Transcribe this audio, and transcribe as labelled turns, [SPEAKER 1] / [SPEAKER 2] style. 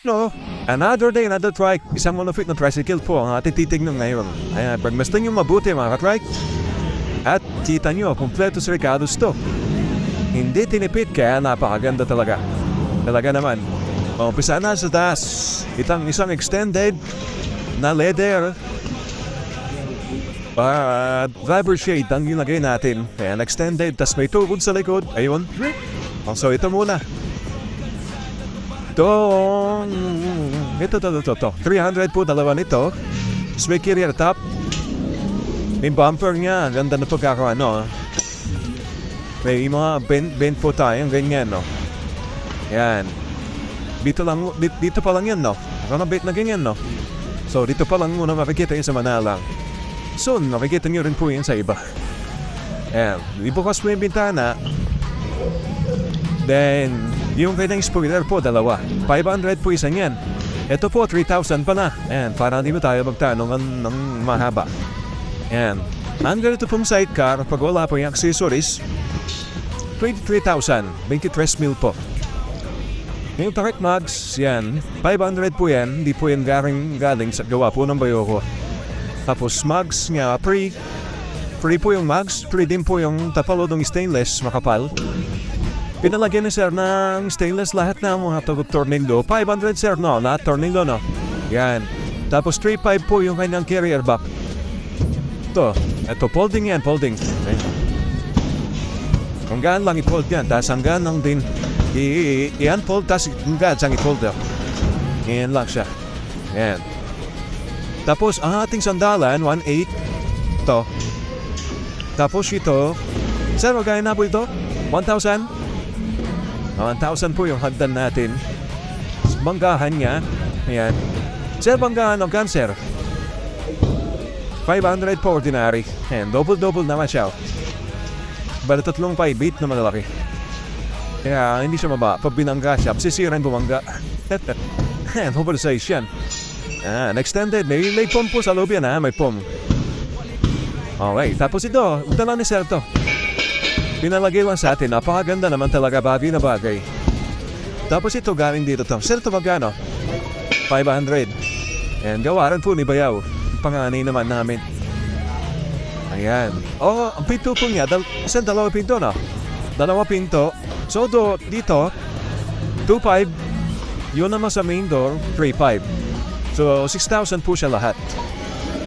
[SPEAKER 1] No, another day, another trike. Isang malupit na tricycle po ang ating titignan ngayon. Ayan, pagmasdan nyo mabuti mga katrike. At kita nyo, kompleto si Ricardo's to. Hindi tinipid kaya napakaganda talaga. Talaga naman. Umpisa na sa taas. Isang extended na leather. Driver shade ang ilagay natin. Ayan, extended. Tas may tukod sa likod. Ayun. So ito muna. Ito. 300 po, dalawa nito. May carrier top. May bumper niya. Ganda na pagkakaano. May mga bend po tayong ganyan, no? Yan. Dito pa lang yan, no? Bait na ganyan, no? So, dito pa lang muna makikita yun sa Manala. Soon, makikita nyo rin po yun sa iba. Yan. Ibukas mo yung bintana. Then, yung kanyang spoiler po, dalawa. 500 po isa niyan. Ito po, 3,000 pa na. Ayan, para hindi mo tayo magtanong ng mahaba. Ayan. Ang ganito pong sidecar, pag wala po yung accessories, 23,000. 23,000 po. Yung direct mugs, yan. 500 po yan. Hindi po yan galing sa gawa po ng Bayoko. Tapos mugs nga, free po yung mugs. Free din po yung tapalo ng stainless, makapal. Pinalagyan ni sir ng stainless lahat na mga tornilyo. 500 sir, no? Lahat tornilyo, no? Yan. Tapos 3.5 po yung kanyang carrier back. Ito, folding yan, folding. Okay. Hanggang lang i-fold yan. Tapos hanggang lang din i-unfold. Tapos hanggang sang i-fold. Yan lang siya. Yan. Tapos ang ating sandalan, 1.8. Ito. Tapos ito. Sir, magkaya na po ito? 1,000? 1,000 po yung hagdan natin. Banggahan niya. Ayan. Sir, banggahan ng cancer. 500 po ordinary. Ayan, double naman siya. Bala 3.5 na malalaki. Kaya hindi siya maba. Pag binangga siya, sisiran bumangga. Ayan, oversize yan. Ayan, extended. May pom po sa loob yan, ha? May pom. Okay, tapos ito. Ito lang ni Sir to. Pinalagay lang sa atin. Napakaganda naman talaga, bagay na bagay. Tapos ito, galing dito to. Sir, ito magkano? 500. And gawaran po ni Bayaw. Panganay naman namin. Ayan. Ang pinto po niya, dalawa pinto, no? Dalawa pinto. So, dito, 2.5. Yun naman sa main door, 3.5. So, 6,000 po siya lahat.